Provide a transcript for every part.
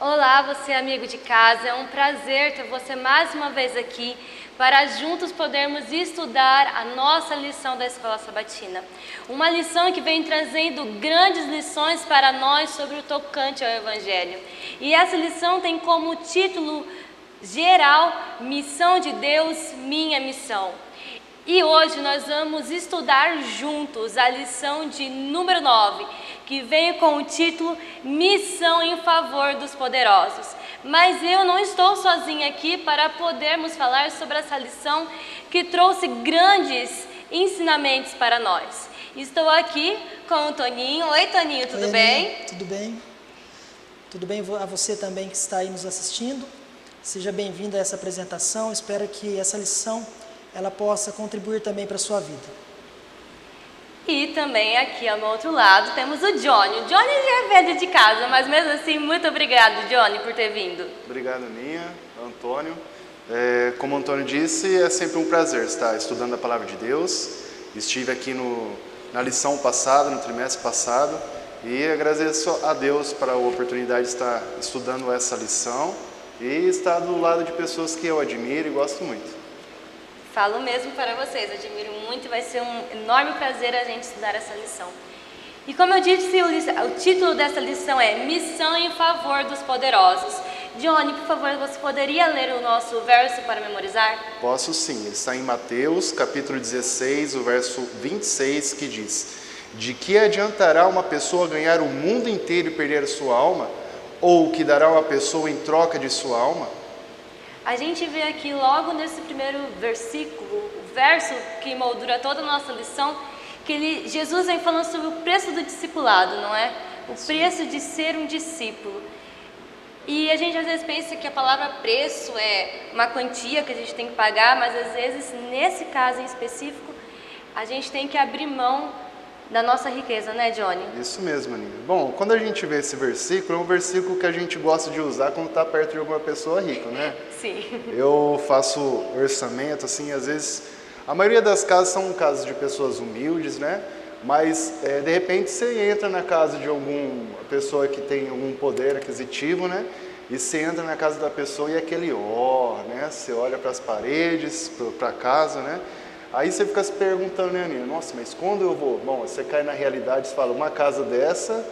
Olá, você amigo de casa, é um prazer ter você mais uma vez aqui para juntos podermos estudar a nossa lição da Escola Sabatina. Uma lição que vem trazendo grandes lições para nós sobre o tocante ao Evangelho. E essa lição tem como título geral, Missão de Deus, Minha Missão. E hoje nós vamos estudar juntos a lição de número 9, que vem com o título Missão em Favor dos Poderosos. Mas eu não estou sozinha aqui para podermos falar sobre essa lição que trouxe grandes ensinamentos para nós. Estou aqui com o Toninho. Oi, Toninho, tudo bem? Aninha, tudo bem? Tudo bem a você também que está aí nos assistindo? Seja bem-vindo a essa apresentação. Espero que essa lição ela possa contribuir também para a sua vida. E também aqui ao meu outro lado temos o Johnny. O Johnny já é velho de casa, mas mesmo assim, muito obrigado, Johnny, por ter vindo. Obrigado, Aninha, Antônio. Como o Antônio disse, é sempre um prazer estar estudando a Palavra de Deus. Estive aqui na lição passada, no trimestre passado, e agradeço a Deus para a oportunidade de estar estudando essa lição e estar do lado de pessoas que eu admiro e gosto muito. Falo mesmo para vocês, admiro muito e vai ser um enorme prazer a gente estudar essa lição. E como eu disse, o título dessa lição é Missão em Favor dos Poderosos. Johnny, por favor, você poderia ler o nosso verso para memorizar? Posso sim, ele está em Mateus, capítulo 16, o verso 26, que diz: De que adiantará uma pessoa ganhar o mundo inteiro e perder a sua alma? Ou o que dará uma pessoa em troca de sua alma? A gente vê aqui logo nesse primeiro versículo, o verso que moldura toda a nossa lição, que Jesus vem falando sobre o preço do discipulado, não é? O preço de ser um discípulo. E a gente às vezes pensa que a palavra preço é uma quantia que a gente tem que pagar, mas às vezes, nesse caso em específico, a gente tem que abrir mão da nossa riqueza, né, Johnny? Isso mesmo, Aninha. Bom, quando a gente vê esse versículo, é um versículo que a gente gosta de usar quando está perto de alguma pessoa rica, né? Sim. Eu faço orçamento, assim, às vezes, a maioria das casas são casas de pessoas humildes, né? Mas, de repente, você entra na casa de alguma pessoa que tem algum poder aquisitivo, né? E você entra na casa da pessoa e é aquele né? Você olha para as paredes, para a casa, né? Aí você fica se perguntando, né, Aninha? Nossa, mas quando eu vou? Bom, você cai na realidade e fala, uma casa dessa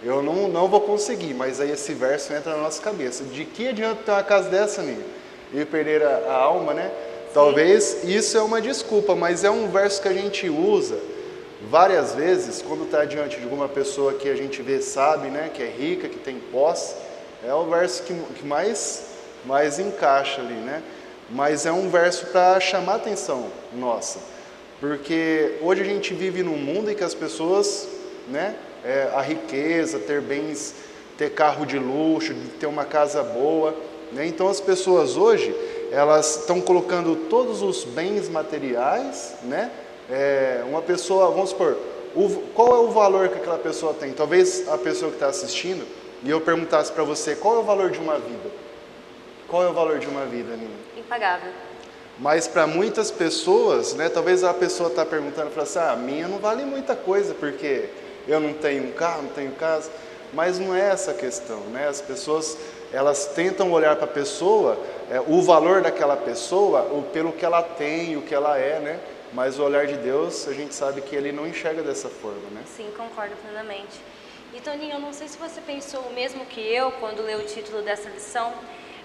eu não vou conseguir. Mas aí esse verso entra na nossa cabeça. De que adianta ter uma casa dessa, Aninha? E perder a alma, né? Talvez isso é uma desculpa, mas é um verso que a gente usa várias vezes quando está diante de alguma pessoa que a gente vê, sabe, né? Que é rica, que tem posse. É o verso que mais encaixa ali, né? Mas é um verso para chamar a atenção nossa, porque hoje a gente vive num mundo em que as pessoas, né, a riqueza, ter bens, ter carro de luxo, ter uma casa boa, né? Então as pessoas hoje, elas estão colocando todos os bens materiais, né? Uma pessoa, vamos supor, qual é o valor que aquela pessoa tem? Talvez a pessoa que está assistindo, e eu perguntasse para você, qual é o valor de uma vida? Qual é o valor de uma vida, Nina? Impagável. Mas para muitas pessoas, né, talvez a pessoa está perguntando, fala assim, a minha não vale muita coisa, porque eu não tenho um carro, não tenho casa. Mas não é essa a questão, né? As pessoas, elas tentam olhar para a pessoa, o valor daquela pessoa, pelo que ela tem, o que ela é, né? Mas o olhar de Deus, a gente sabe que Ele não enxerga dessa forma, né? Sim, concordo plenamente. E Toninho, eu não sei se você pensou o mesmo que eu quando leu o título dessa lição,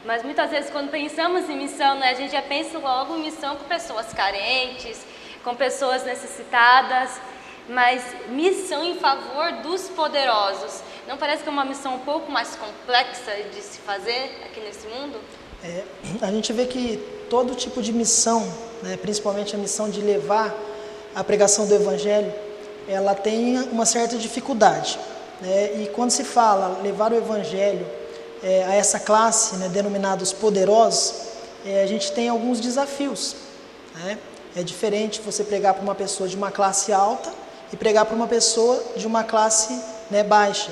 mas muitas vezes quando pensamos em missão, né, a gente já pensa logo em missão com pessoas carentes, com pessoas necessitadas, mas missão em favor dos poderosos. Não parece que é uma missão um pouco mais complexa de se fazer aqui nesse mundo? A gente vê que todo tipo de missão, né, principalmente a missão de levar a pregação do Evangelho, ela tem uma certa dificuldade, né? E quando se fala levar o Evangelho a essa classe, né, denominados poderosos, a gente tem alguns desafios, né? É diferente você pregar para uma pessoa de uma classe alta e pregar para uma pessoa de uma classe, né, baixa.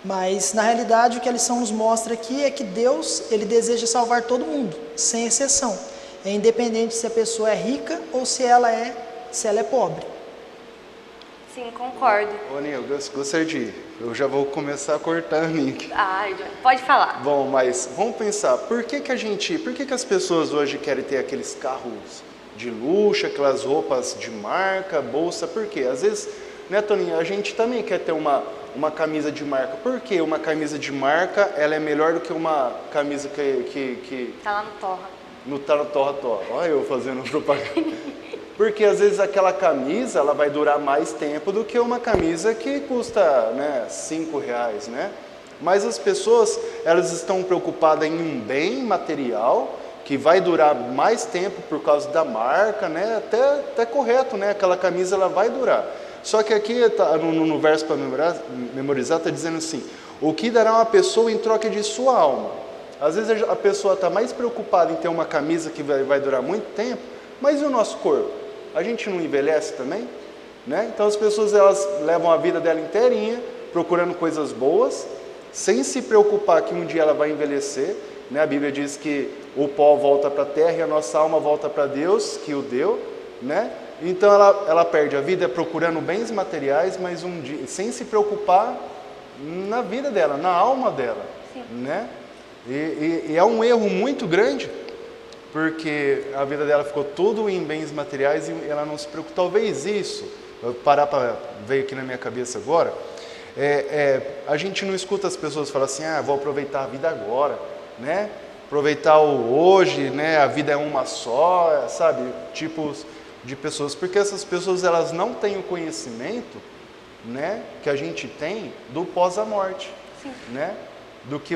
Mas na realidade o que a lição nos mostra aqui é que Deus, Ele deseja salvar todo mundo, sem exceção. É independente se a pessoa é rica ou se ela é pobre. Sim, concordo. Ô, Aninha, eu gostaria de ir. Eu já vou começar cortando, Nick. Ai, Johnny, pode falar. Bom, mas vamos pensar, por que as pessoas hoje querem ter aqueles carros de luxo, aquelas roupas de marca, bolsa, por quê? Às vezes, né, Toninho, a gente também quer ter uma camisa de marca. Por que uma camisa de marca, ela é melhor do que uma camisa que Tá lá no Torra. no tá no torra-torra? Olha eu fazendo propaganda. Porque às vezes aquela camisa, ela vai durar mais tempo do que uma camisa que custa, né, R$5, né? Mas as pessoas, elas estão preocupadas em um bem material que vai durar mais tempo por causa da marca, né? Até correto, né? Aquela camisa, ela vai durar. Só que aqui, no verso para memorizar, está dizendo assim, o que dará uma pessoa em troca de sua alma? Às vezes a pessoa está mais preocupada em ter uma camisa que vai durar muito tempo, mas e o nosso corpo? A gente não envelhece também? Né? Então as pessoas, elas levam a vida dela inteirinha, procurando coisas boas, sem se preocupar que um dia ela vai envelhecer. Né? A Bíblia diz que o pó volta para a terra e a nossa alma volta para Deus, que o deu. Né? Então ela perde a vida procurando bens materiais, mas um dia, sem se preocupar na vida dela, na alma dela. Né? E é um erro muito grande, porque a vida dela ficou tudo em bens materiais e ela não se preocupa. Talvez isso, veio aqui na minha cabeça agora, a gente não escuta as pessoas falar assim, vou aproveitar a vida agora, né? Aproveitar o hoje, né? A vida é uma só, sabe? Tipos de pessoas, porque essas pessoas, elas não têm o conhecimento, né, que a gente tem do pós a morte, né? Do que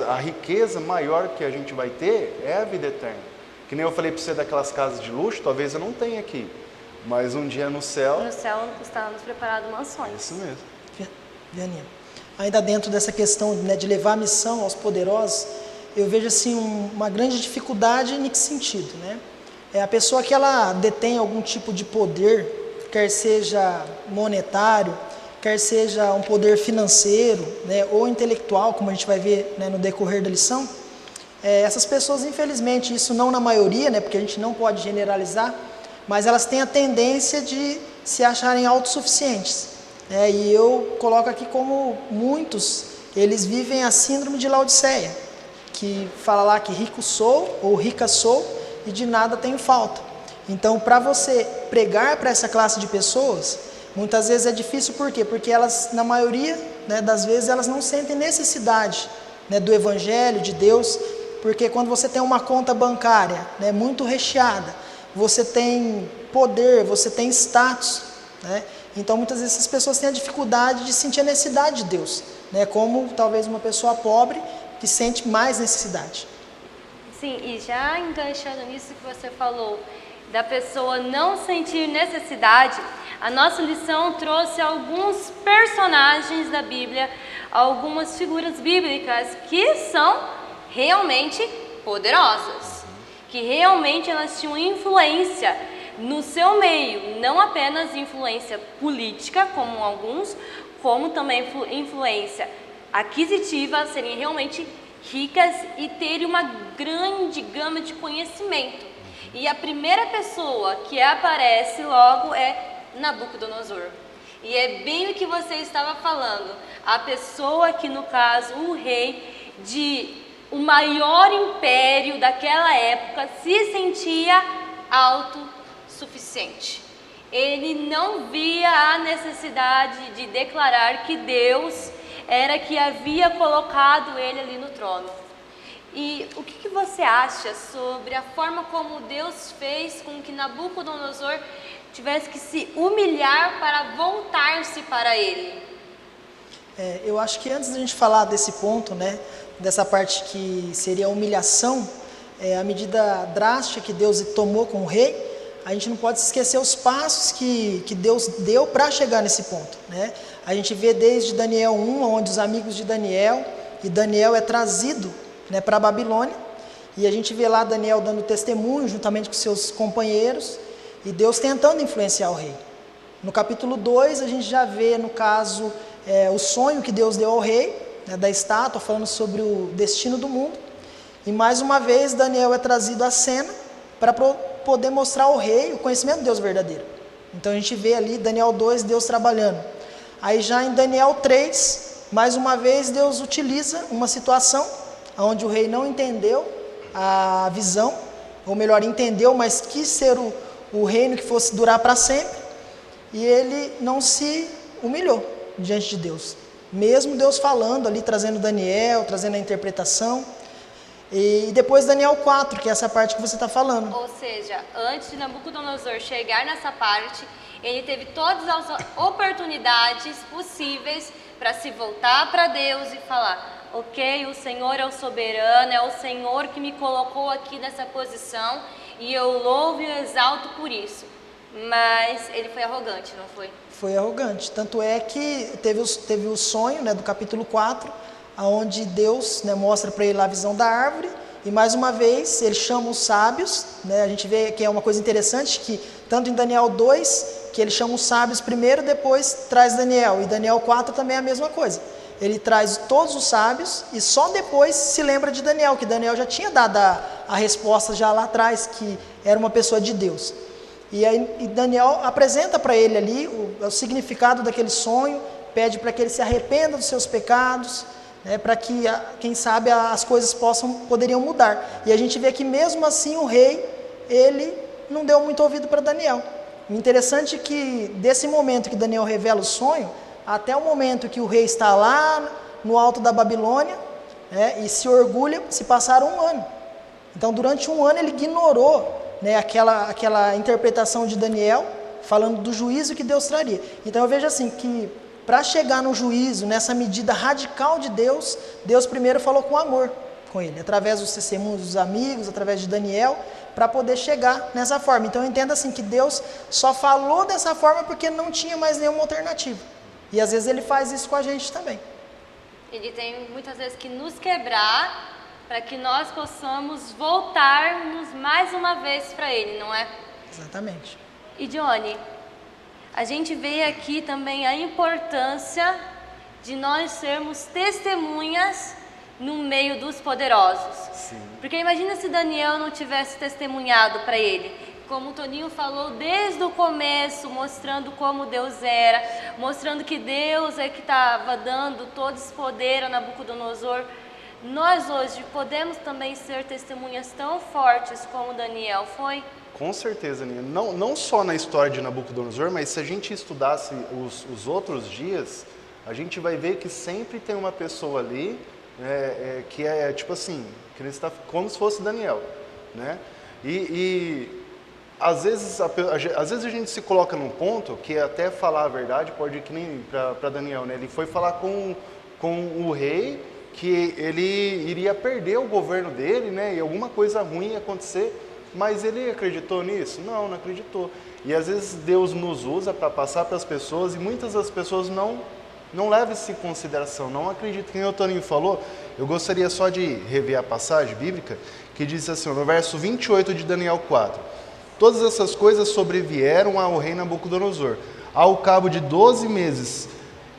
a riqueza maior que a gente vai ter é a vida eterna. Que nem eu falei para você daquelas casas de luxo, talvez eu não tenha aqui, mas um dia no céu... No céu está nos preparado mansões. Isso mesmo. Vianinha, ainda dentro dessa questão, né, de levar a missão aos poderosos, eu vejo assim uma grande dificuldade em que sentido, né? A pessoa que ela detém algum tipo de poder, quer seja monetário, quer seja um poder financeiro, né, ou intelectual, como a gente vai ver, né, no decorrer da lição, essas pessoas, infelizmente, isso não na maioria, né, porque a gente não pode generalizar, mas elas têm a tendência de se acharem autossuficientes. Né, e eu coloco aqui como muitos, eles vivem a síndrome de Laodiceia, que fala lá que rico sou ou rica sou e de nada tenho falta. Então, para você pregar para essa classe de pessoas, muitas vezes é difícil, por quê? Porque elas, na maioria, né, das vezes, elas não sentem necessidade, né, do Evangelho, de Deus, porque quando você tem uma conta bancária, né, muito recheada, você tem poder, você tem status, né, então muitas vezes essas pessoas têm a dificuldade de sentir a necessidade de Deus, né, como talvez uma pessoa pobre que sente mais necessidade. Sim, e já enganchando nisso que você falou, da pessoa não sentir necessidade, a nossa lição trouxe alguns personagens da Bíblia, algumas figuras bíblicas que são realmente poderosas, que realmente elas tinham influência no seu meio, não apenas influência política, como alguns, como também influência aquisitiva, serem realmente ricas e terem uma grande gama de conhecimento. E a primeira pessoa que aparece logo é Nabucodonosor. E é bem o que você estava falando, a pessoa que, no caso, o rei de o maior império daquela época se sentia autossuficiente. Ele não via a necessidade de declarar que Deus era que havia colocado ele ali no trono. E o que você acha sobre a forma como Deus fez com que Nabucodonosor tivesse que se humilhar para voltar-se para ele? Eu acho que antes da gente falar desse ponto, né, dessa parte que seria a humilhação, a medida drástica que Deus tomou com o rei, a gente não pode esquecer os passos que Deus deu para chegar nesse ponto, né? A gente vê desde Daniel 1, onde os amigos de Daniel, e Daniel é trazido, né, para a Babilônia, e a gente vê lá Daniel dando testemunho juntamente com seus companheiros, e Deus tentando influenciar o rei. No capítulo 2, a gente já vê, no caso, o sonho que Deus deu ao rei, né, da estátua, falando sobre o destino do mundo, e mais uma vez Daniel é trazido à cena para poder mostrar ao rei o conhecimento de Deus verdadeiro. Então a gente vê ali Daniel 2, Deus trabalhando. Aí já em Daniel 3, mais uma vez Deus utiliza uma situação onde o rei não entendeu a visão, ou melhor, entendeu, mas quis ser o reino que fosse durar para sempre, e ele não se humilhou diante de Deus. Mesmo Deus falando ali, trazendo Daniel, trazendo a interpretação. E depois Daniel 4, que é essa parte que você está falando. Ou seja, antes de Nabucodonosor chegar nessa parte, ele teve todas as oportunidades possíveis para se voltar para Deus e falar: ok, o Senhor é o soberano, é o Senhor que me colocou aqui nessa posição e eu louvo e exalto por isso. Mas ele foi arrogante, não foi? Foi arrogante. Tanto é que teve o sonho, né, do capítulo 4, onde Deus, né, mostra para ele a visão da árvore, e mais uma vez ele chama os sábios, né, a gente vê que é uma coisa interessante, que tanto em Daniel 2, que ele chama os sábios primeiro, depois traz Daniel, e Daniel 4 também é a mesma coisa. Ele traz todos os sábios e só depois se lembra de Daniel, que Daniel já tinha dado a resposta já lá atrás, que era uma pessoa de Deus. E aí Daniel apresenta para ele ali o significado daquele sonho, pede para que ele se arrependa dos seus pecados, né, para que, quem sabe, as coisas poderiam mudar. E a gente vê que mesmo assim o rei, ele não deu muito ouvido para Daniel. O interessante é que desse momento que Daniel revela o sonho, até o momento que o rei está lá no alto da Babilônia, né, e se orgulha, se passaram 1 ano. Então durante 1 ano ele ignorou, né, aquela interpretação de Daniel, falando do juízo que Deus traria. Então eu vejo assim que para chegar no juízo, nessa medida radical de Deus, Deus primeiro falou com amor com ele, através dos testemunhos dos amigos, através de Daniel, para poder chegar nessa forma. Então eu entendo assim que Deus só falou dessa forma porque não tinha mais nenhuma alternativa. E às vezes ele faz isso com a gente também. Ele tem muitas vezes que nos quebrar para que nós possamos voltarmos mais uma vez para Ele, não é? Exatamente. E Johnny, a gente vê aqui também a importância de nós sermos testemunhas no meio dos poderosos. Sim. Porque imagina se Daniel não tivesse testemunhado para ele. Como o Toninho falou desde o começo, mostrando como Deus era, mostrando que Deus é que estava dando todo esse poder a Nabucodonosor. Nós hoje podemos também ser testemunhas tão fortes como Daniel foi? Com certeza, Nina. Não só na história de Nabucodonosor, mas se a gente estudasse os outros dias, a gente vai ver que sempre tem uma pessoa ali que é tipo assim, que ele está como se fosse Daniel, né? E às vezes a gente se coloca num ponto que até falar a verdade pode ir que nem para Daniel, né? Ele foi falar com o rei que ele iria perder o governo dele, né? E alguma coisa ruim ia acontecer, mas ele acreditou nisso? Não acreditou. E às vezes Deus nos usa para passar para as pessoas e muitas das pessoas não levam isso em consideração, não acreditam. Como o Toninho falou, eu gostaria só de rever a passagem bíblica que diz assim, no verso 28 de Daniel 4: todas essas coisas sobrevieram ao rei Nabucodonosor, ao cabo de 12 meses,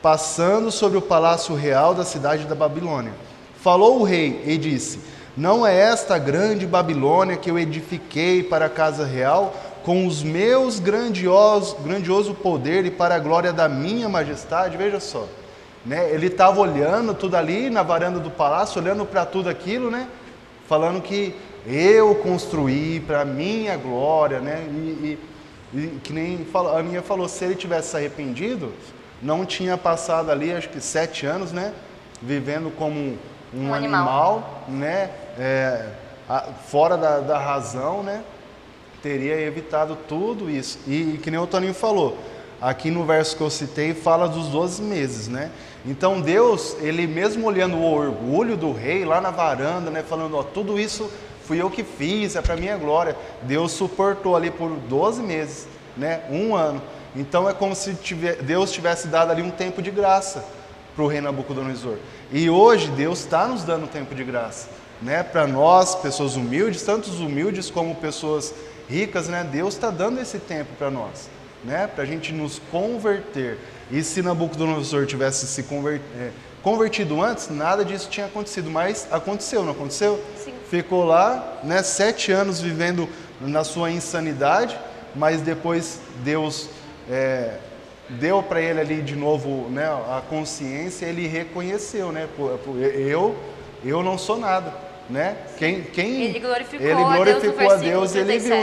passando sobre o palácio real da cidade da Babilônia. Falou o rei e disse: não é esta a grande Babilônia que eu edifiquei para a casa real, com os meus grandioso poder e para a glória da minha majestade? Veja só, né? Ele estava olhando tudo ali na varanda do palácio, olhando para tudo aquilo, né? Falando que eu construí para a minha glória, né? E que nem a Aninha falou, se ele tivesse se arrependido, não tinha passado ali, acho que 7 anos, né? Vivendo como um animal, né? Fora da razão, né? Teria evitado tudo isso. E que nem o Toninho falou, aqui no verso que eu citei, fala dos 12 meses, né? Então Deus, ele mesmo olhando o orgulho do rei lá na varanda, né? Falando, ó, tudo isso fui eu que fiz, é para minha glória. Deus suportou ali por 12 meses, né? 1 ano. Então é como se Deus tivesse dado ali um tempo de graça para o rei Nabucodonosor. E hoje Deus está nos dando tempo de graça, né? Para nós, pessoas humildes, tanto os humildes como pessoas ricas, né? Deus está dando esse tempo para nós, né? Para a gente nos converter. E se Nabucodonosor tivesse se convertido antes, nada disso tinha acontecido, mas aconteceu, não aconteceu? Sim. Ficou lá, né? 7 anos vivendo na sua insanidade, mas depois Deus deu para ele ali de novo, né, a consciência, ele reconheceu, né? Eu não sou nada, né? Ele glorificou, a Deus, ele viu,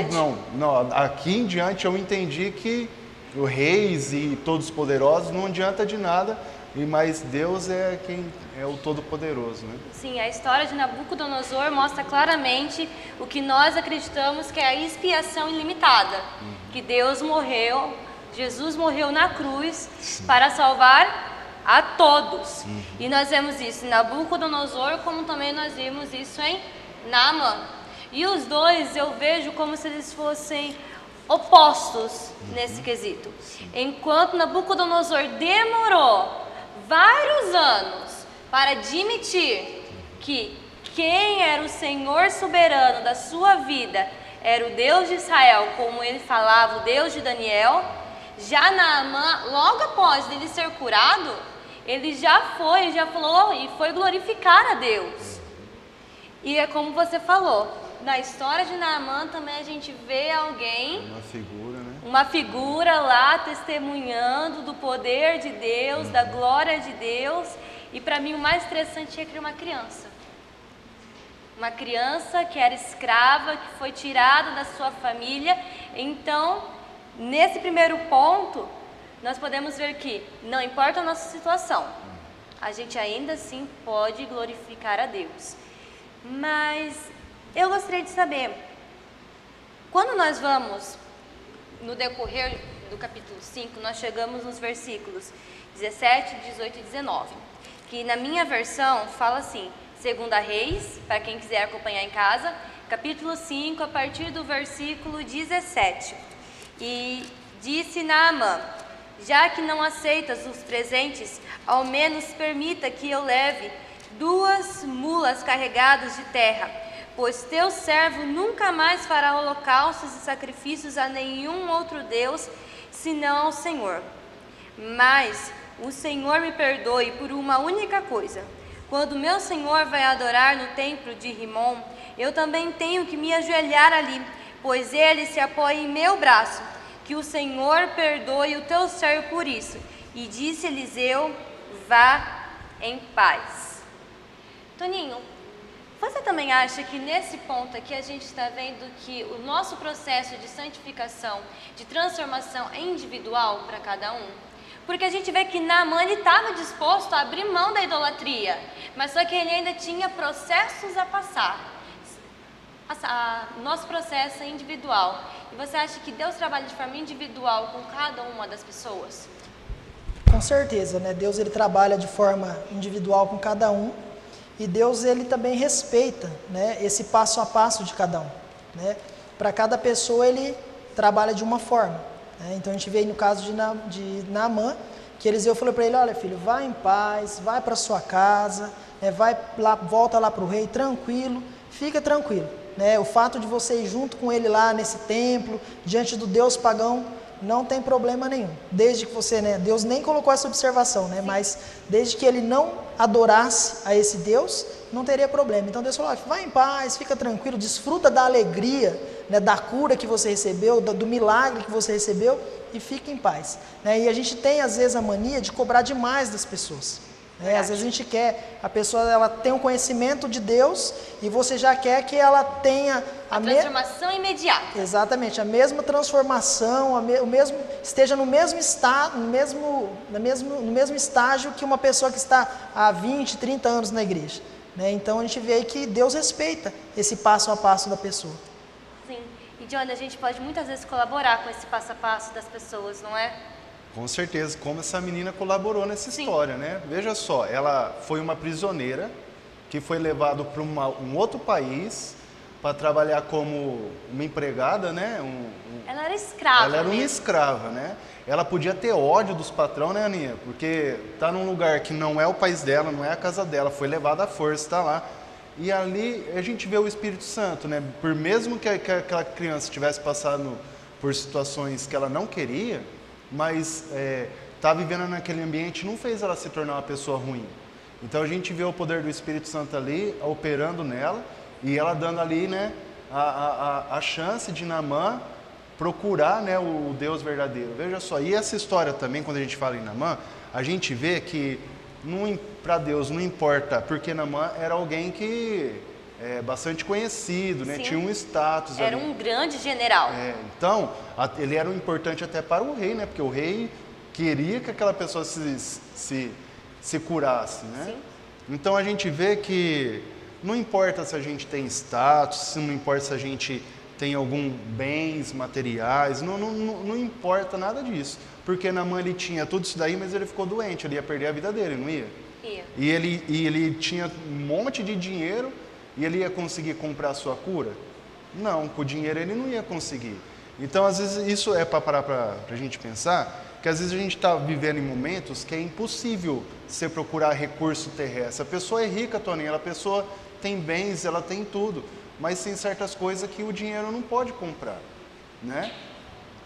não, aqui em diante eu entendi que os reis e todos os poderosos não adianta de nada, mas Deus é quem é o Todo-Poderoso, né? Sim, a história de Nabucodonosor mostra claramente o que nós acreditamos que é a expiação ilimitada, que Deus morreu, Jesus morreu na cruz para salvar a todos. E nós vemos isso em Nabucodonosor, como também nós vimos isso em Naamã. E os dois eu vejo como se eles fossem opostos nesse quesito. Enquanto Nabucodonosor demorou vários anos para admitir que quem era o Senhor soberano da sua vida era o Deus de Israel, como ele falava, o Deus de Daniel, já Naamã, logo após ele ser curado, ele já falou e foi glorificar a Deus. E é como você falou, na história de Naamã também a gente vê alguém, uma figura lá testemunhando do poder de Deus, da glória de Deus. E para mim o mais interessante é que era uma criança. Uma criança que era escrava, que foi tirada da sua família. Então, nesse primeiro ponto, nós podemos ver que não importa a nossa situação, a gente ainda assim pode glorificar a Deus. Mas eu gostaria de saber, quando nós vamos, no decorrer do capítulo 5, nós chegamos nos versículos 17, 18 e 19, que na minha versão fala assim, 2 Reis, para quem quiser acompanhar em casa, capítulo 5, a partir do versículo 17. E disse Naamã, já que não aceitas os presentes, ao menos permita que eu leve 2 mulas carregadas de terra, pois teu servo nunca mais fará holocaustos e sacrifícios a nenhum outro Deus, senão ao Senhor. Mas o Senhor me perdoe por uma única coisa. Quando meu Senhor vai adorar no templo de Rimom, eu também tenho que me ajoelhar ali, pois ele se apoia em meu braço. Que o Senhor perdoe o teu servo por isso. E disse Eliseu, vá em paz. Toninho, você também acha que nesse ponto aqui a gente está vendo que o nosso processo de santificação, de transformação é individual para cada um? Porque a gente vê que Naamã estava disposto a abrir mão da idolatria, mas só que ele ainda tinha processos a passar. Nosso processo é individual. E você acha que Deus trabalha de forma individual com cada uma das pessoas? Com certeza, né? Deus ele trabalha de forma individual com cada um. E Deus ele também respeita, né, esse passo a passo de cada um, né? Para cada pessoa ele trabalha de uma forma, né? Então a gente vê aí no caso de Naamã, que Eliseu falou para ele, olha filho, vai em paz, vai para sua casa, né, vai lá, volta lá para o rei tranquilo, fica tranquilo, né? O fato de você ir junto com ele lá nesse templo, diante do Deus pagão, não tem problema nenhum, desde que você, né, Deus nem colocou essa observação, né, mas desde que ele não adorasse a esse Deus, não teria problema. Então Deus falou, vai em paz, fica tranquilo, desfruta da alegria, né, da cura que você recebeu, do milagre que você recebeu e fica em paz, né? E a gente tem às vezes a mania de cobrar demais das pessoas, né? Às vezes a gente quer, a pessoa ela tem um conhecimento de Deus e você já quer que ela tenha a transformação imediata. Exatamente, a mesma transformação, esteja no mesmo estágio que uma pessoa que está há 20, 30 anos na igreja, né? Então a gente vê aí que Deus respeita esse passo a passo da pessoa. Sim, e Johnny, a gente pode muitas vezes colaborar com esse passo a passo das pessoas, não é? Com certeza, como essa menina colaborou nessa história, né? Veja só, ela foi uma prisioneira que foi levada para um outro país para trabalhar como uma empregada, né? Ela era escrava. Ela era uma escrava, né? Ela podia ter ódio dos patrões, né, Aninha? Porque tá num lugar que não é o país dela, não é a casa dela, foi levada à força, está lá. E ali a gente vê o Espírito Santo, né? Por mesmo que aquela criança tivesse passado por situações que ela não queria, mas tá vivendo naquele ambiente não fez ela se tornar uma pessoa ruim. Então a gente vê o poder do Espírito Santo ali operando nela e ela dando ali, né, a chance de Naamã procurar, né, o Deus verdadeiro. Veja só, e essa história também, quando a gente fala em Naamã, a gente vê que para Deus não importa, porque Naamã era alguém que é bastante conhecido, né, tinha um status era ali. um grande general. Então, ele era importante até para o rei, né, porque o rei queria que aquela pessoa se curasse, né? Sim. Então a gente vê que não importa se a gente tem status, não importa se a gente tem algum bens materiais, não importa nada disso. Porque Naamã ele tinha tudo isso daí, mas ele ficou doente, ele ia perder a vida dele, não ia? Ia. E ele tinha um monte de dinheiro e ele ia conseguir comprar a sua cura? Não, com o dinheiro ele não ia conseguir. Então, às vezes, isso é para parar para a gente pensar, que às vezes a gente está vivendo em momentos que é impossível você procurar recurso terrestre. A pessoa é rica, Toninho, a pessoa tem bens, ela tem tudo, mas tem certas coisas que o dinheiro não pode comprar, né?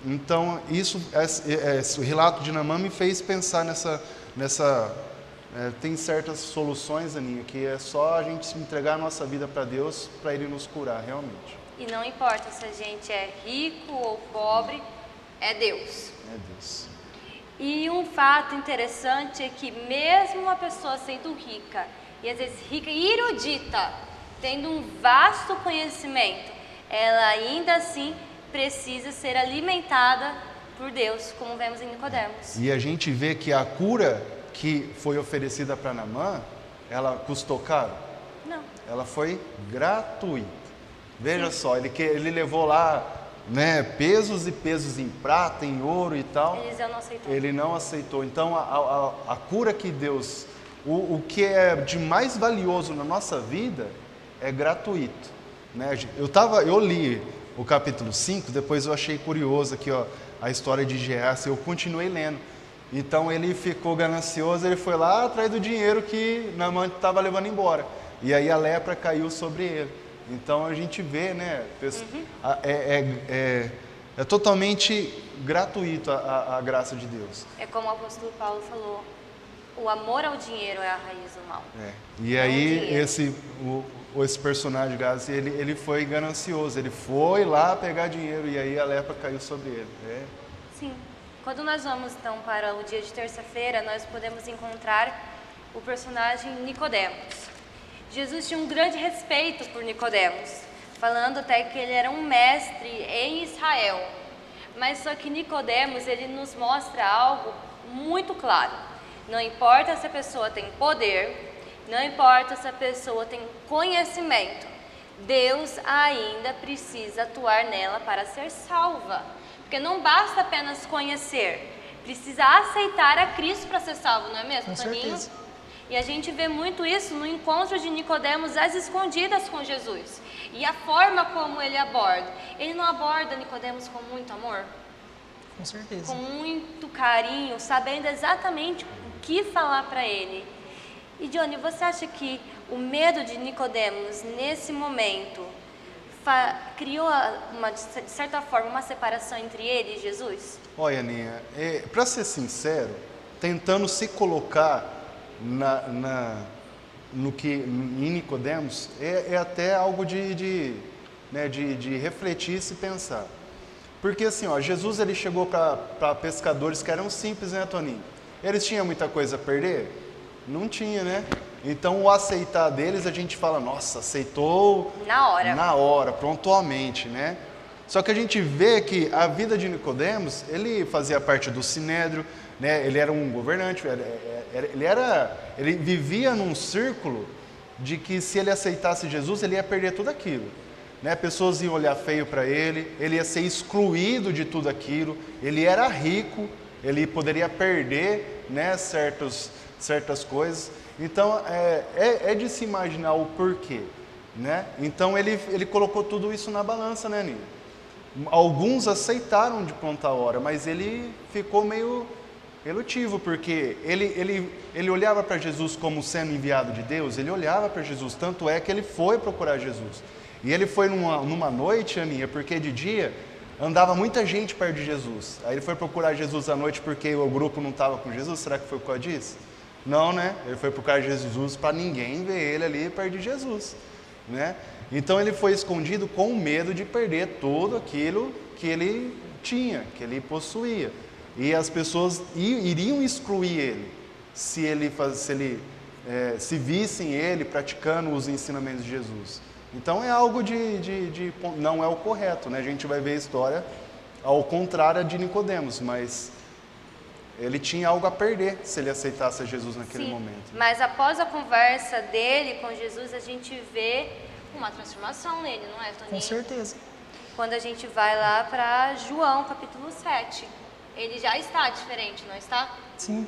Então, o relato de Naamã me fez pensar tem certas soluções, Aninha, que é só a gente entregar a nossa vida para Deus, para Ele nos curar, realmente. E não importa se a gente é rico ou pobre, é Deus. É Deus. E um fato interessante é que mesmo uma pessoa sendo rica, e às vezes rica e erudita, tendo um vasto conhecimento, ela ainda assim precisa ser alimentada por Deus, como vemos em Nicodemos. E a gente vê que a cura que foi oferecida para Naamã, ela custou caro? Não. Ela foi gratuita. Veja só, ele levou lá, né, pesos e pesos em prata, em ouro e tal. Eliseu não aceitou. Ele não aceitou. Então a cura que Deus, o que é de mais valioso na nossa vida é gratuito, né? Eu li o capítulo 5, depois eu achei curioso aqui, ó, a história de Geazi, eu continuei lendo. Então ele ficou ganancioso, ele foi lá atrás do dinheiro que Naamã estava levando embora. E aí a lepra caiu sobre ele. Então a gente vê, né, é totalmente gratuito a graça de Deus. É como o apóstolo Paulo falou, o amor ao dinheiro é a raiz do mal. E aí esse personagem, Geazi, ele foi ganancioso, ele foi lá pegar dinheiro e aí a lepra caiu sobre ele. Sim. Quando nós vamos então para o dia de terça-feira, nós podemos encontrar o personagem Nicodemos. Jesus tinha um grande respeito por Nicodemos, falando até que ele era um mestre em Israel. Mas só que Nicodemos, ele nos mostra algo muito claro. Não importa se a pessoa tem poder, não importa se a pessoa tem conhecimento, Deus ainda precisa atuar nela para ser salva. Porque não basta apenas conhecer, precisa aceitar a Cristo para ser salvo, não é mesmo, Toninho? Com certeza. E a gente vê muito isso no encontro de Nicodemos às escondidas com Jesus. E a forma como ele aborda. Ele não aborda Nicodemos com muito amor? Com certeza. Com muito carinho, sabendo exatamente o que falar para ele. E Johnny, você acha que o medo de Nicodemos nesse momento criou, de certa forma, uma separação entre ele e Jesus? Olha, Aninha, para ser sincero, tentando se colocar em Nicodemos, é até algo de refletir e pensar. Porque assim, ó, Jesus ele chegou para pescadores que eram simples, né, Toninho? Eles tinham muita coisa a perder? Não tinha, né? Então o aceitar deles, a gente fala, nossa, aceitou na hora, pontualmente, né? Só que a gente vê que a vida de Nicodemos, ele fazia parte do Sinédrio, né? Ele era um governante, ele vivia num círculo de que se ele aceitasse Jesus, ele ia perder tudo aquilo, né? Pessoas iam olhar feio para ele ia ser excluído de tudo aquilo, ele era rico, ele poderia perder, né, certas coisas. Então, é de se imaginar o porquê, né? Então, ele colocou tudo isso na balança, né, Nina? Alguns aceitaram de pronta hora, mas ele ficou meio relutivo, porque ele olhava para Jesus como sendo enviado de Deus, ele olhava para Jesus, tanto é que ele foi procurar Jesus. E ele foi numa noite, Aninha, porque de dia andava muita gente perto de Jesus. Aí ele foi procurar Jesus à noite porque o grupo não estava com Jesus, será que foi por causa disso? Não, né? Ele foi procurar Jesus para ninguém ver ele ali perto de Jesus, né? Então ele foi escondido com medo de perder tudo aquilo que ele tinha, que ele possuía. E as pessoas iriam excluir ele se vissem ele praticando os ensinamentos de Jesus. Então é algo não é o correto, né? A gente vai ver a história ao contrário de Nicodemos, mas ele tinha algo a perder se ele aceitasse Jesus naquele momento. Mas após a conversa dele com Jesus, a gente vê uma transformação nele, não é, Toninho? Com certeza. Quando a gente vai lá para João, capítulo 7. Ele já está diferente, não está? Sim.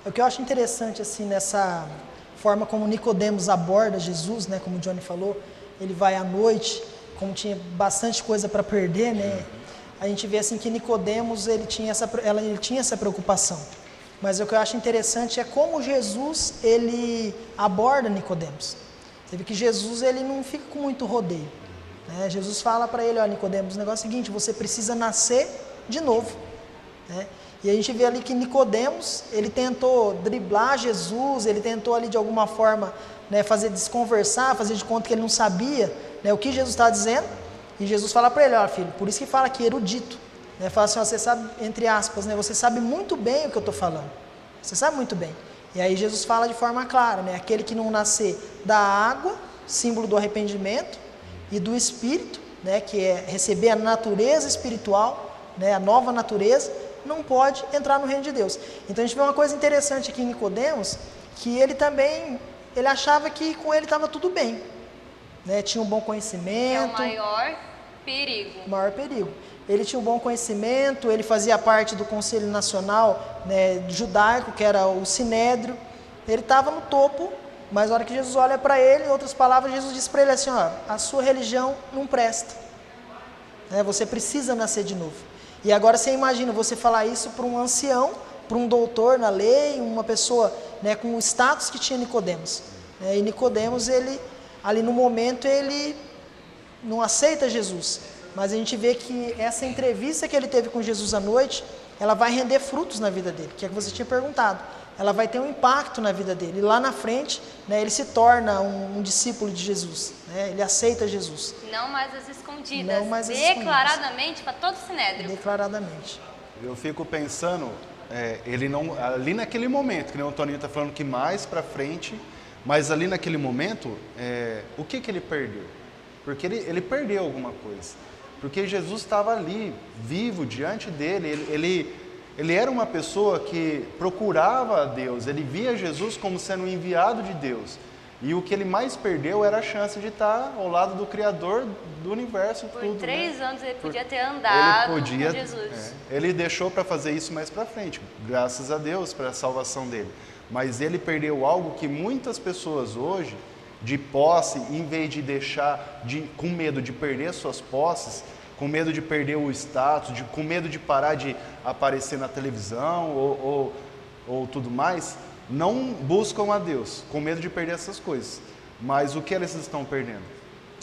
O que eu acho interessante assim nessa forma como Nicodemos aborda Jesus, né, como o Johnny falou, ele vai à noite, como tinha bastante coisa para perder, né? A gente vê assim que Nicodemos ele tinha essa preocupação. Mas o que eu acho interessante é como Jesus ele aborda Nicodemos. Você vê que Jesus ele não fica com muito rodeio, né? Jesus fala para ele, ó, Nicodemos, o negócio é o seguinte, você precisa nascer de novo, né? E a gente vê ali que Nicodemos, ele tentou driblar Jesus, ele tentou ali de alguma forma, né, fazer desconversar, fazer de conta que ele não sabia, né, o que Jesus está dizendo. E Jesus fala para ele, ó filho, por isso que fala aqui erudito, né, fala assim, ó, você sabe, entre aspas, né, você sabe muito bem o que eu estou falando, você sabe muito bem. E aí Jesus fala de forma clara, né, aquele que não nascer da água, símbolo do arrependimento, e do Espírito, né, que é receber a natureza espiritual, né, a nova natureza, não pode entrar no reino de Deus. Então a gente vê uma coisa interessante aqui em Nicodemos, que ele achava que com ele estava tudo bem, né? Tinha um bom conhecimento. É o maior perigo. O maior perigo. Ele tinha um bom conhecimento, ele fazia parte do Conselho Nacional, né, judaico, que era o Sinédrio. Ele estava no topo, mas na hora que Jesus olha para ele, em outras palavras, Jesus diz para ele assim, ó, a sua religião não presta, né? Você precisa nascer de novo. E agora você imagina você falar isso para um ancião, para um doutor na lei, uma pessoa, né, com o status que tinha Nicodemos. E Nicodemos, ele, ali no momento, ele não aceita Jesus. Mas a gente vê que essa entrevista que ele teve com Jesus à noite, ela vai render frutos na vida dele, que é o que você tinha perguntado. Ela vai ter um impacto na vida dele. E lá na frente, né, ele se torna um discípulo de Jesus, né? Ele aceita Jesus. Não mais as escondidas. Não mais as declaradamente para todo o Sinédrio. Declaradamente. Eu fico pensando, ele não, ali naquele momento, que nem o Toninho está falando que mais para frente, mas ali naquele momento, o que ele perdeu? Porque ele perdeu alguma coisa. Porque Jesus estava ali, vivo, diante dele, ele era uma pessoa que procurava a Deus, ele via Jesus como sendo um enviado de Deus. E o que ele mais perdeu era a chance de estar ao lado do Criador do universo. Por tudo, 3 né? anos ele podia ter andado com Jesus. Ele deixou para fazer isso mais para frente, graças a Deus, para a salvação dele. Mas ele perdeu algo que muitas pessoas hoje, de posse, em vez de deixar, com medo de perder suas posses, com medo de perder o status, com medo de parar de aparecer na televisão ou tudo mais, não buscam a Deus, com medo de perder essas coisas. Mas o que eles estão perdendo?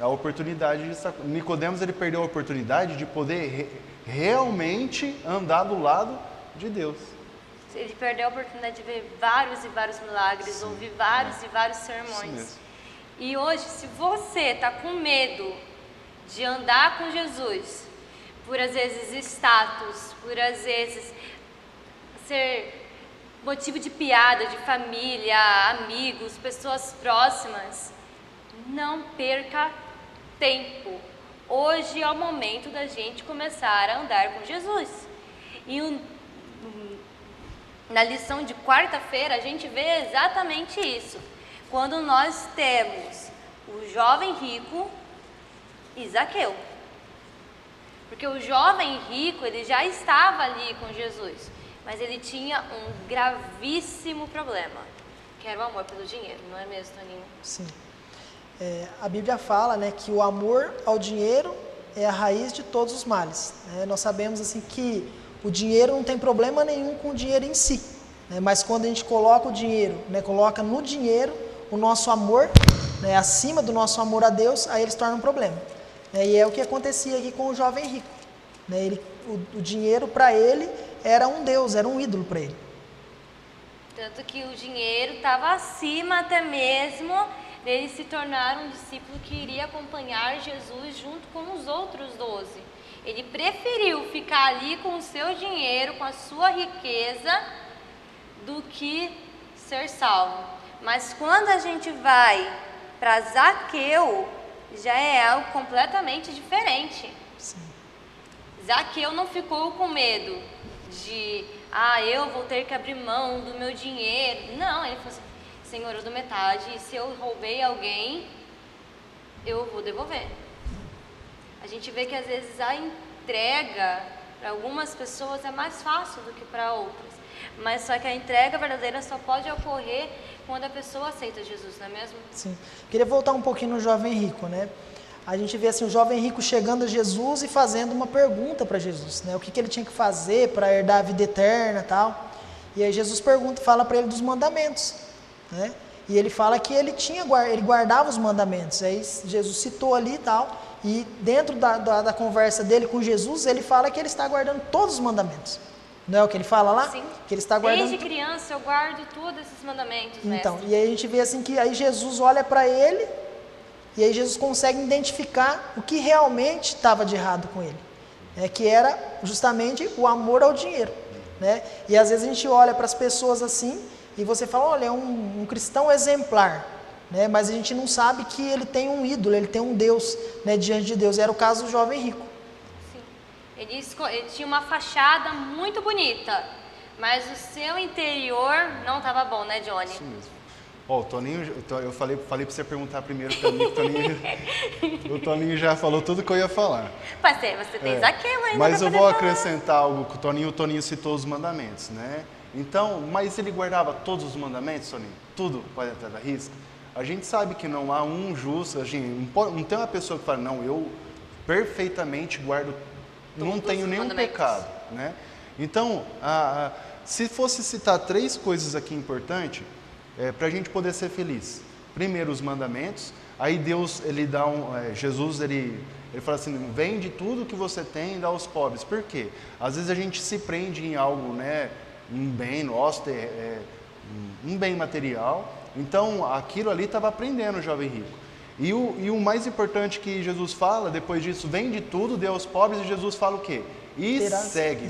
A oportunidade de... Nicodemos, ele perdeu a oportunidade de poder realmente andar do lado de Deus. Ele perdeu a oportunidade de ver vários e vários milagres, sim, ouvir vários e vários sermões. E hoje, se você está com medo de andar com Jesus, por às vezes status, por às vezes ser motivo de piada, de família, amigos, pessoas próximas, não perca tempo. Hoje é o momento da gente começar a andar com Jesus. E na lição de quarta-feira a gente vê exatamente isso. Quando nós temos o jovem rico e Zaqueu. Porque o jovem rico, ele já estava ali com Jesus, mas ele tinha um gravíssimo problema, que era o amor pelo dinheiro, não é mesmo, Toninho? Sim. A Bíblia fala, né, que o amor ao dinheiro é a raiz de todos os males. Nós sabemos assim que o dinheiro não tem problema nenhum com o dinheiro em si, né, mas quando a gente coloca o dinheiro, né, coloca no dinheiro o nosso amor, né, acima do nosso amor a Deus, aí ele se torna um problema. E é o que acontecia aqui com o jovem rico. O dinheiro para ele era um Deus, era um ídolo para ele. Tanto que o dinheiro estava acima até mesmo dele se tornar um discípulo que iria acompanhar Jesus junto com os outros 12. Ele preferiu ficar ali com o seu dinheiro, com a sua riqueza, do que ser salvo. Mas quando a gente vai para Zaqueu, já é algo completamente diferente. Sim. Zaqueu não ficou com medo de, eu vou ter que abrir mão do meu dinheiro. Não, ele falou assim, Senhor, eu dou metade, e se eu roubei alguém, eu vou devolver. A gente vê que às vezes a entrega para algumas pessoas é mais fácil do que para outras. Mas só que a entrega verdadeira só pode ocorrer quando a pessoa aceita Jesus, não é mesmo? Sim. Queria voltar um pouquinho no jovem rico, né? A gente vê assim o jovem rico chegando a Jesus e fazendo uma pergunta para Jesus, né? O que ele tinha que fazer para herdar a vida eterna, tal. E aí Jesus fala para ele dos mandamentos, né? E ele fala que ele guardava os mandamentos. Aí Jesus citou ali e tal. E dentro da conversa dele com Jesus, ele fala que ele está guardando todos os mandamentos. Não é o que ele fala lá? Sim. Que ele está guardando. Desde criança eu guardo todos esses mandamentos, Então, mestre. e aí a gente vê assim que aí Jesus olha para ele e aí Jesus consegue identificar o que realmente estava de errado com ele, né? Que era justamente o amor ao dinheiro, né? E às vezes a gente olha para as pessoas assim e você fala, olha, é um cristão exemplar, né? Mas a gente não sabe que ele tem um ídolo, ele tem um Deus, né, diante de Deus. Era o caso do jovem rico. Ele tinha uma fachada muito bonita, mas o seu interior não estava bom, né, Johnny? Isso mesmo. Ó, o Toninho, eu falei para você perguntar primeiro para mim, o Toninho já falou tudo que eu ia falar. Você tem Zaqueu ainda. Mas pra eu poder vou falar. acrescentar algo que o Toninho citou os mandamentos, né? Então, mas ele guardava todos os mandamentos, Toninho? Tudo pode até dar risco? A gente sabe que não há um justo, não tem uma pessoa que fala, não, eu perfeitamente guardo, não tenho nenhum pecado, né? Então, se fosse citar 3 coisas aqui importantes, para a gente poder ser feliz. Primeiro, os mandamentos. Aí Deus, ele dá Jesus, ele fala assim, vende tudo que você tem e dá aos pobres. Por quê? Às vezes a gente se prende em algo, né? Um bem nosso, um bem material. Então, aquilo ali estava prendendo o jovem rico. E o mais importante que Jesus fala, depois disso, vende tudo, dê aos pobres, e Jesus fala o quê? E segue.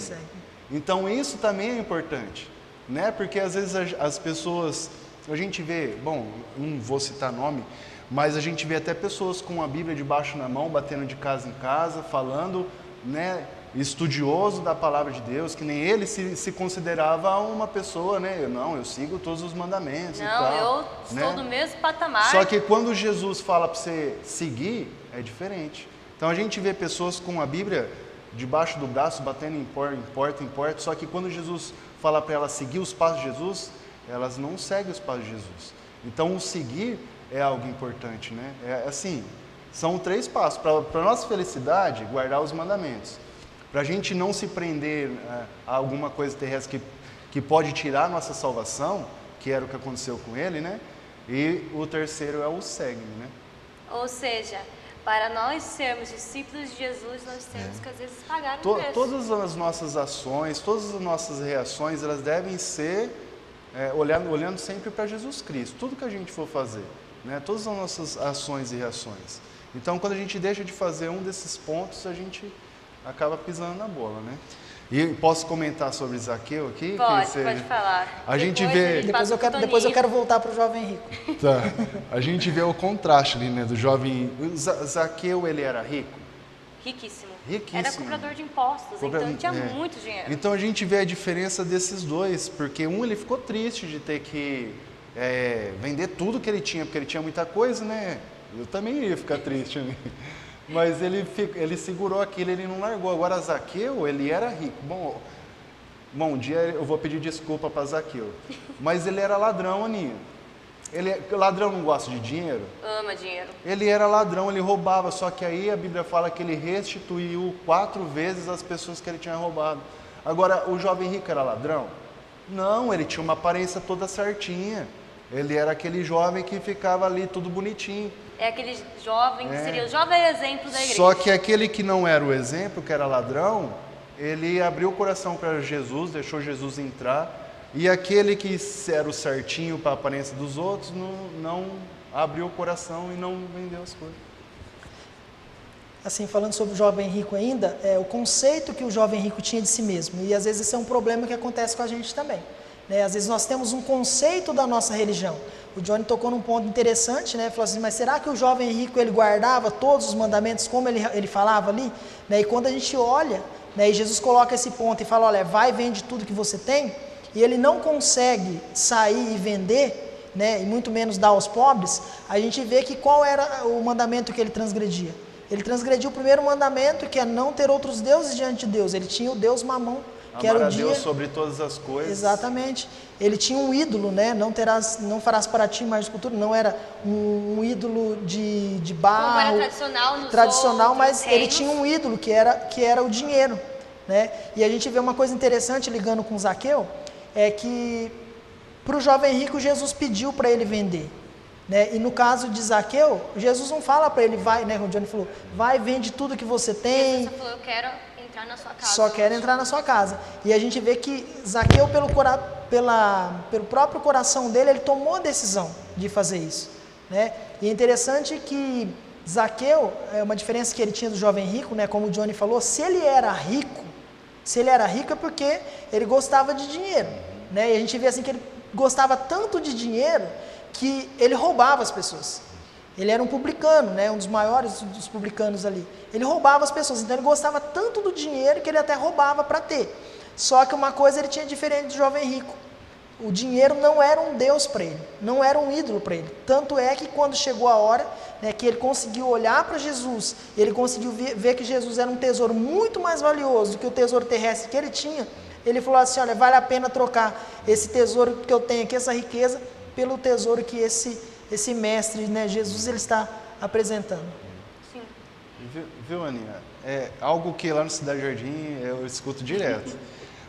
Então, isso também é importante, né? Porque às vezes as pessoas, a gente vê, bom, não vou citar nome, mas a gente vê até pessoas com a Bíblia debaixo na mão, batendo de casa em casa, falando, né, estudioso da palavra de Deus, que nem ele se considerava uma pessoa, né? Eu sigo todos os mandamentos e tal. Não, eu estou no mesmo patamar. Só que quando Jesus fala para você seguir, é diferente. Então a gente vê pessoas com a Bíblia debaixo do braço, batendo em porta, só que quando Jesus fala para elas seguir os passos de Jesus, elas não seguem os passos de Jesus. Então o seguir é algo importante, né? É assim, são 3 passos. Para a nossa felicidade, guardar os mandamentos. Para a gente não se prender a alguma coisa terrestre que pode tirar a nossa salvação, que era o que aconteceu com ele, né? E o terceiro é o segue, né? Ou seja, para nós sermos discípulos de Jesus, nós temos que às vezes pagar um preço. Todas as nossas ações, todas as nossas reações, elas devem ser olhando sempre para Jesus Cristo. Tudo que a gente for fazer, né? Todas as nossas ações e reações. Então, quando a gente deixa de fazer um desses pontos, a gente acaba pisando na bola, né? E posso comentar sobre Zaqueu aqui? Pode falar. A gente vê... Depois eu quero voltar para o jovem rico. Tá. A gente vê o contraste ali, né, do jovem... Zaqueu, ele era rico? Riquíssimo. Riquíssimo. Era cobrador de impostos, então ele tinha muito dinheiro. Então a gente vê a diferença desses dois, porque ele ficou triste de ter que vender tudo que ele tinha, porque ele tinha muita coisa, né? Eu também ia ficar triste, né? Mas ele segurou aquilo, ele não largou. Agora Zaqueu, ele era rico. Bom, um dia eu vou pedir desculpa para Zaqueu, mas ele era ladrão, Aninha. Ladrão não gosta de dinheiro? Ama dinheiro. Ele era ladrão, ele roubava, só que aí a Bíblia fala que ele restituiu 4 vezes as pessoas que ele tinha roubado. Agora, o jovem rico era ladrão? Não, ele tinha uma aparência toda certinha. Ele era aquele jovem que ficava ali tudo bonitinho. É aquele jovem que seria o jovem exemplo da igreja. Só que aquele que não era o exemplo, que era ladrão, ele abriu o coração para Jesus, deixou Jesus entrar. E aquele que era o certinho para a aparência dos outros, não abriu o coração e não vendeu as coisas. assim, falando sobre o jovem rico ainda, é o conceito que o jovem rico tinha de si mesmo. E às vezes esse é um problema que acontece com a gente também. Né? Às vezes nós temos um conceito da nossa religião. O Johnny tocou num ponto interessante, né? Falou assim, mas será que o jovem rico ele guardava todos os mandamentos como ele falava ali? Né? E quando a gente olha, né, e Jesus coloca esse ponto e fala, olha, vai e vende tudo que você tem, e ele não consegue sair e vender, né, e muito menos dar aos pobres, a gente vê que qual era o mandamento que ele transgredia. Ele transgrediu o primeiro mandamento, que é não ter outros deuses diante de Deus. Ele tinha o Deus Mamon, que amar era o a dia... Deus sobre todas as coisas. Exatamente. Ele tinha um ídolo, né? Não farás para ti mais escultura. Não era um ídolo de barro. Como era tradicional nos tradicional, mas outros ele reinos. tinha um ídolo que era o dinheiro, né? E a gente vê uma coisa interessante ligando com Zaqueu, é que para o jovem rico Jesus pediu para ele vender. Né? E no caso de Zaqueu, Jesus não fala para ele, vai, né? Como o Johnny falou, vai, vende tudo que você tem. Jesus falou, eu quero entrar na sua casa. Só quer entrar na sua casa. E a gente vê que Zaqueu, pelo próprio coração dele, ele tomou a decisão de fazer isso. Né? E é interessante que Zaqueu, é uma diferença que ele tinha do jovem rico, né? Como o Johnny falou, se ele era rico é porque ele gostava de dinheiro. Né? E a gente vê assim que ele gostava tanto de dinheiro que ele roubava as pessoas. Ele era um publicano, né, um dos maiores dos publicanos ali. Ele roubava as pessoas, então ele gostava tanto do dinheiro que ele até roubava para ter. Só que uma coisa ele tinha diferente do jovem rico. O dinheiro não era um Deus para ele, não era um ídolo para ele. Tanto é que quando chegou a hora, né, que ele conseguiu olhar para Jesus, ele conseguiu ver que Jesus era um tesouro muito mais valioso do que o tesouro terrestre que ele tinha, ele falou assim, olha, vale a pena trocar esse tesouro que eu tenho aqui, essa riqueza, pelo tesouro que esse mestre, né, Jesus, ele está apresentando. Sim. Viu, Aninha? É algo que lá no Cidade Jardim eu escuto direto.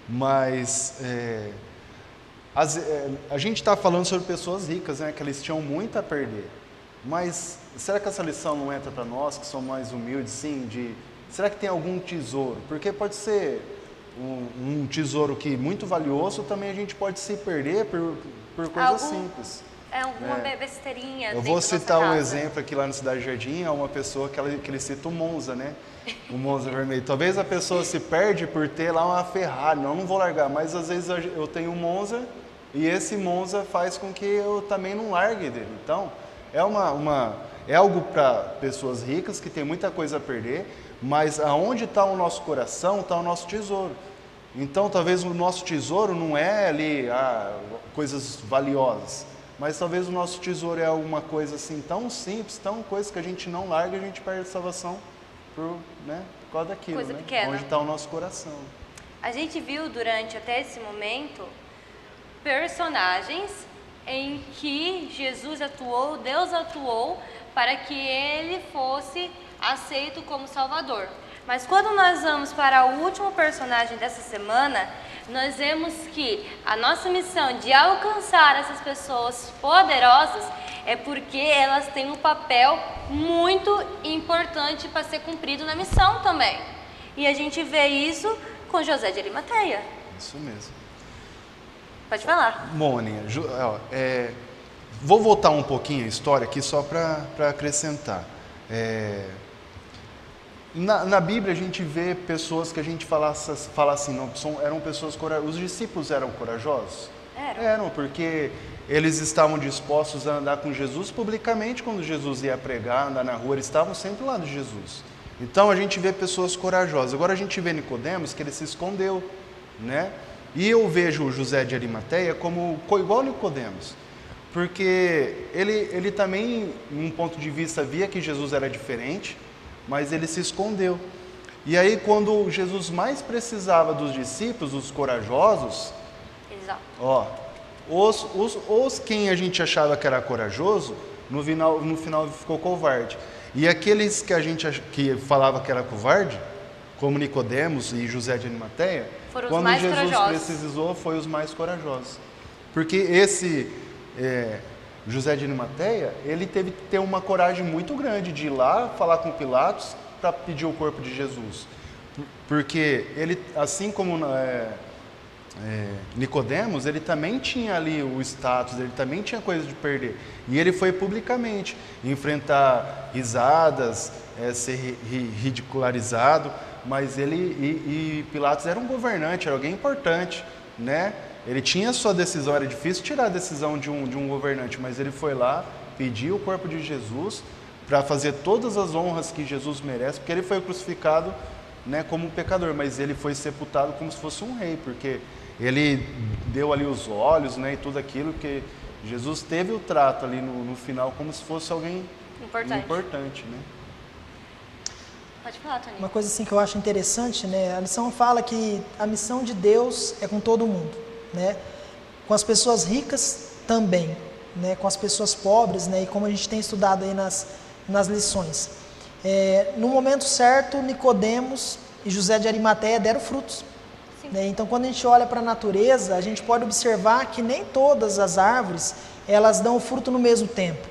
Mas a gente está falando sobre pessoas ricas, né, que eles tinham muito a perder. Mas será que essa lição não entra para nós, que somos mais humildes, sim? Será que tem algum tesouro? Porque pode ser um tesouro que muito valioso, também a gente pode se perder por coisas simples. É uma besteirinha. Eu vou citar um exemplo aqui lá no Cidade Jardim, é uma pessoa que ele cita o Monza, né? O Monza vermelho. Talvez a pessoa se perde por ter lá uma Ferrari, não vou largar, mas às vezes eu tenho um Monza e esse Monza faz com que eu também não largue dele. Então, é algo para pessoas ricas que tem muita coisa a perder, mas aonde está o nosso coração, está o nosso tesouro. Então, talvez o nosso tesouro não é ali coisas valiosas, mas talvez o nosso tesouro é alguma coisa assim tão simples, tão coisa que a gente não larga e a gente perde a salvação por causa daquilo, coisa né? pequena. Onde está o nosso coração. A gente viu durante até esse momento personagens em que Jesus atuou, Deus atuou para que ele fosse aceito como Salvador. Mas quando nós vamos para o último personagem dessa semana, nós vemos que a nossa missão de alcançar essas pessoas poderosas é porque elas têm um papel muito importante para ser cumprido na missão também. E a gente vê isso com José de Arimateia. Isso mesmo. Pode falar. Mônica, vou voltar um pouquinho a história aqui só para acrescentar. Na Bíblia a gente vê pessoas que a gente fala assim, não, eram pessoas corajosas. Os discípulos eram corajosos? Eram, porque eles estavam dispostos a andar com Jesus publicamente quando Jesus ia pregar, andar na rua, eles estavam sempre lá de Jesus. Então a gente vê pessoas corajosas. Agora a gente vê Nicodemos, que ele se escondeu, né? E eu vejo o José de Arimateia como igual Nicodemos, porque ele também, num ponto de vista, via que Jesus era diferente, mas ele se escondeu. E aí, quando Jesus mais precisava dos discípulos, dos corajosos, os quem a gente achava que era corajoso, no final ficou covarde. E aqueles que falava que era covarde, como Nicodemos e José de Arimateia, quando Jesus precisou, foi os mais corajosos. Porque esse José de Arimateia, ele teve que ter uma coragem muito grande de ir lá falar com Pilatos para pedir o corpo de Jesus. Porque ele, assim como Nicodemos, ele também tinha ali o status, ele também tinha coisa de perder. E ele foi publicamente enfrentar risadas, ser ridicularizado, mas e Pilatos era um governante, era alguém importante, né? Ele tinha a sua decisão, era difícil tirar a decisão de um governante, mas ele foi lá, pediu o corpo de Jesus para fazer todas as honras que Jesus merece, porque ele foi crucificado, né, como um pecador, mas ele foi sepultado como se fosse um rei, porque ele deu ali os olhos, né, e tudo aquilo, que Jesus teve o trato ali no final como se fosse alguém importante, né? Pode falar, Tony. Uma coisa assim que eu acho interessante, né, a lição fala que a missão de Deus é com todo mundo, né? Com as pessoas ricas também, né, com as pessoas pobres, né, e como a gente tem estudado aí nas lições. No momento certo, Nicodemos e José de Arimateia deram frutos. Né? Então, quando a gente olha para a natureza, a gente pode observar que nem todas as árvores elas dão fruto no mesmo tempo.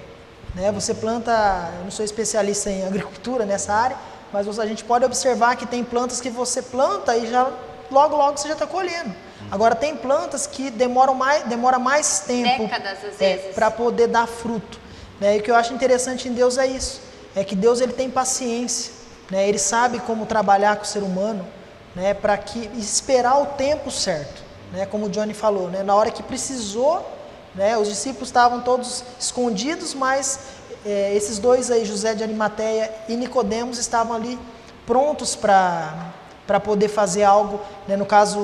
Né? Você planta, eu não sou especialista em agricultura nessa área, mas a gente pode observar que tem plantas que você planta e já logo você já está colhendo. Agora, tem plantas que demora mais tempo, décadas às vezes, para poder dar fruto. Né? E o que eu acho interessante em Deus é isso. É que Deus ele tem paciência, né? Ele sabe como trabalhar com o ser humano, né? Para que esperar o tempo certo, né? Como o Johnny falou, né? Na hora que precisou, né? Os discípulos estavam todos escondidos, mas esses dois aí, José de Arimateia e Nicodemos, estavam ali prontos para poder fazer algo, né? No caso,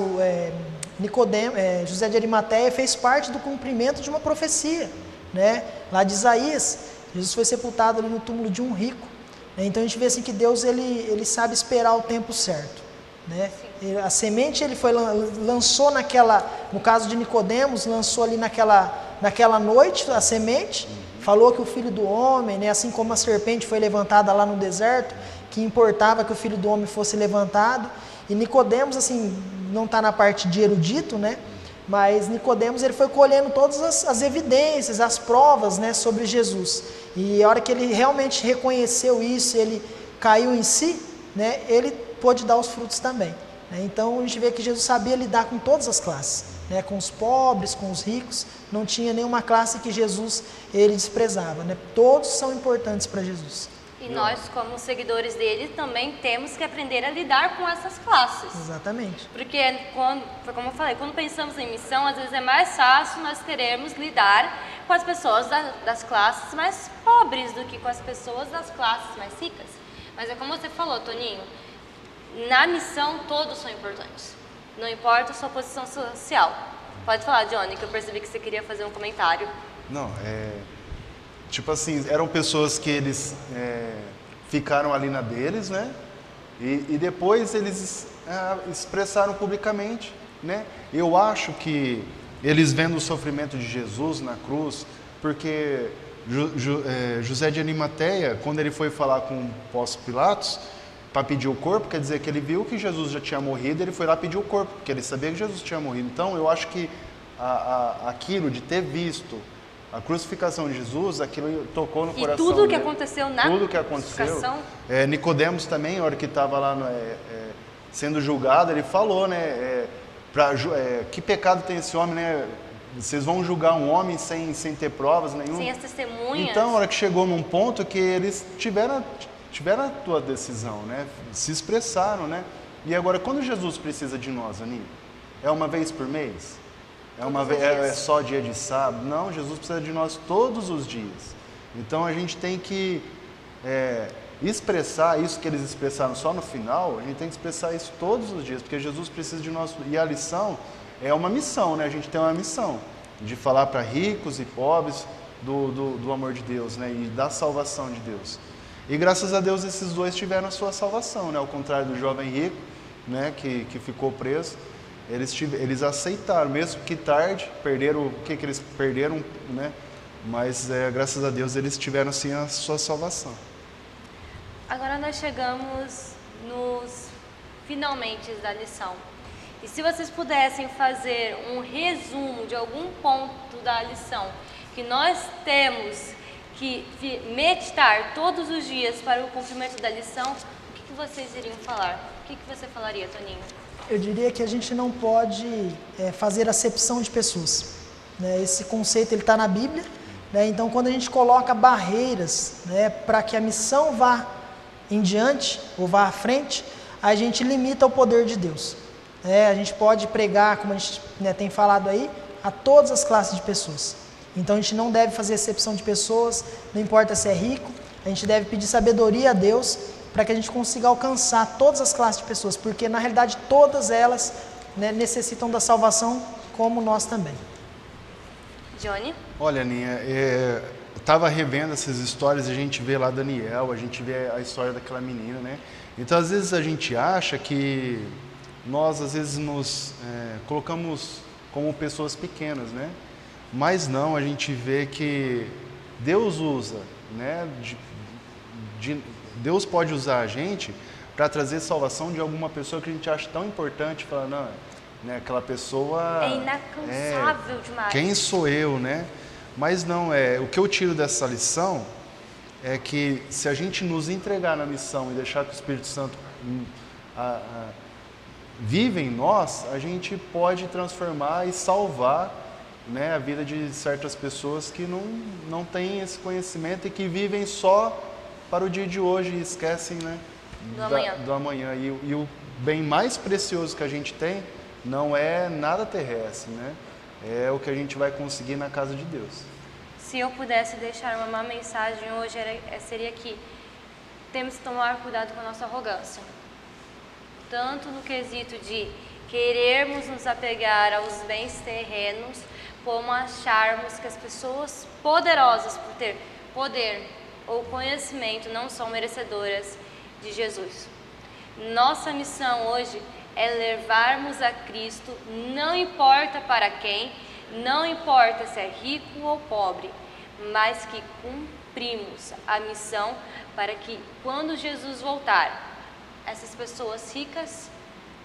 José de Arimateia fez parte do cumprimento de uma profecia, né? Lá de Isaías. Jesus foi sepultado ali no túmulo de um rico. Né? Então a gente vê assim que Deus ele sabe esperar o tempo certo. Né? A semente ele lançou no caso de Nicodemos, lançou ali naquela noite a semente, falou que o Filho do Homem, né, assim como a serpente foi levantada lá no deserto, que importava que o Filho do Homem fosse levantado. E Nicodemos, assim, não está na parte de erudito, né? Mas Nicodemos ele foi colhendo todas as evidências, as provas, né, sobre Jesus. E a hora que ele realmente reconheceu isso, ele caiu em si, né, ele pôde dar os frutos também. Né? Então a gente vê que Jesus sabia lidar com todas as classes, né, com os pobres, com os ricos. Não tinha nenhuma classe que Jesus ele desprezava. Né? Todos são importantes para Jesus. E nós, como seguidores dele, também temos que aprender a lidar com essas classes. Exatamente. Porque, como eu falei, quando pensamos em missão, às vezes é mais fácil nós querermos lidar com as pessoas das classes mais pobres do que com as pessoas das classes mais ricas. Mas é como você falou, Toninho, na missão todos são importantes. Não importa a sua posição social. Pode falar, Johnny, que eu percebi que você queria fazer um comentário. Não, tipo assim, eram pessoas que eles ficaram ali na deles, né? E depois eles expressaram publicamente, né? Eu acho que eles vendo o sofrimento de Jesus na cruz, porque José de Arimateia, quando ele foi falar com Pôncio Pilatos para pedir o corpo, quer dizer que ele viu que Jesus já tinha morrido, ele foi lá pedir o corpo, porque ele sabia que Jesus tinha morrido. Então, eu acho que aquilo de ter visto a crucificação de Jesus, aquilo tocou no coração. E tudo que aconteceu na crucificação. Nicodemos também, na hora que estava lá sendo julgado, ele falou, né? Que pecado tem esse homem, né? Vocês vão julgar um homem sem ter provas nenhuma? Sem as testemunhas. Então, a hora que chegou num ponto que eles tiveram a tua decisão, né? Se expressaram, né? E agora, quando Jesus precisa de nós, Aninha? É uma vez por mês? É só dia de sábado? Não, Jesus precisa de nós todos os dias. Então a gente tem que expressar isso que eles expressaram só no final, a gente tem que expressar isso todos os dias, porque Jesus precisa de nós. E a lição é uma missão, né? A gente tem uma missão de falar para ricos e pobres do amor de Deus, né? E da salvação de Deus. E graças a Deus esses dois tiveram a sua salvação, né? Ao contrário do jovem rico, né? Que ficou preso. Eles aceitaram, mesmo que tarde, perderam o que eles perderam, né? Mas graças a Deus eles tiveram assim a sua salvação. Agora nós chegamos nos finalmente da lição. E se vocês pudessem fazer um resumo de algum ponto da lição que nós temos que meditar todos os dias para o cumprimento da lição, o que vocês iriam falar? O que você falaria, Toninho? Eu diria que a gente não pode fazer acepção de pessoas, né? Esse conceito está na Bíblia, né? Então, quando a gente coloca barreiras, né, para que a missão vá em diante ou vá à frente, a gente limita o poder de Deus. A gente pode pregar, como a gente, né, tem falado aí, a todas as classes de pessoas. Então, a gente não deve fazer acepção de pessoas, não importa se é rico, a gente deve pedir sabedoria a Deus para que a gente consiga alcançar todas as classes de pessoas, porque na realidade todas elas, né, necessitam da salvação, como nós também. Johnny? Olha, Aninha, eu estava revendo essas histórias, a gente vê lá Daniel, a gente vê a história daquela menina, né? Então, às vezes a gente acha que nós, às vezes, nos colocamos como pessoas pequenas, né? Mas não, a gente vê que Deus usa, né? Deus pode usar a gente para trazer salvação de alguma pessoa que a gente acha tão importante, falar, não, né, aquela pessoa é inalcançável demais. Quem sou eu, né? Mas não, o que eu tiro dessa lição é que se a gente nos entregar na missão e deixar que o Espírito Santo vive em nós, a gente pode transformar e salvar, né, a vida de certas pessoas que não têm esse conhecimento e que vivem só para o dia de hoje e esquecem, né, do amanhã. E o bem mais precioso que a gente tem não é nada terrestre, né? É o que a gente vai conseguir na casa de Deus. Se eu pudesse deixar uma mensagem hoje, seria que temos que tomar cuidado com a nossa arrogância. Tanto no quesito de querermos nos apegar aos bens terrenos, como acharmos que as pessoas poderosas por ter poder ou conhecimento não são merecedoras de Jesus. Nossa missão hoje é levarmos a Cristo, não importa para quem, não importa se é rico ou pobre, mas que cumprimos a missão para que quando Jesus voltar, essas pessoas ricas,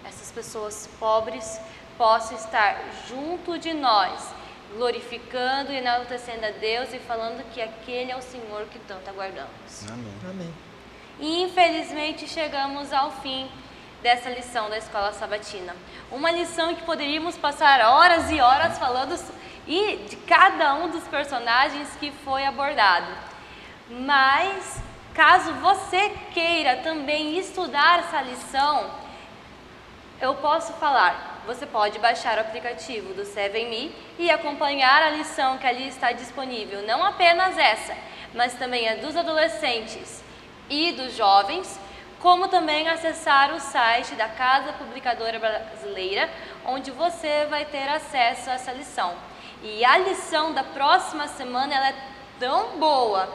essas pessoas pobres possam estar junto de nós, glorificando e enaltecendo a Deus e falando que aquele é o Senhor que tanto aguardamos. Amém. Amém. E infelizmente chegamos ao fim dessa lição da Escola Sabatina. Uma lição que poderíamos passar horas e horas falando de cada um dos personagens que foi abordado. Mas, caso você queira também estudar essa lição, eu posso falar, você pode baixar o aplicativo do 7Me e acompanhar a lição que ali está disponível, não apenas essa, mas também a dos adolescentes e dos jovens, como também acessar o site da Casa Publicadora Brasileira, onde você vai ter acesso a essa lição. E a lição da próxima semana ela é tão boa,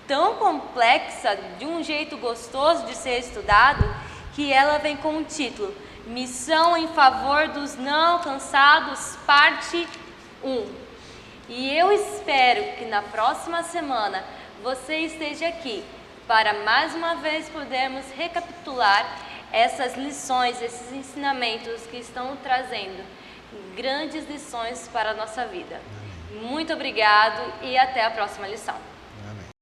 tão complexa, de um jeito gostoso de ser estudado, que ela vem com o título Missão em Favor dos Não Alcançados, parte 1. E eu espero que na próxima semana você esteja aqui para mais uma vez podermos recapitular essas lições, esses ensinamentos que estão trazendo grandes lições para a nossa vida. Muito obrigado e até a próxima lição.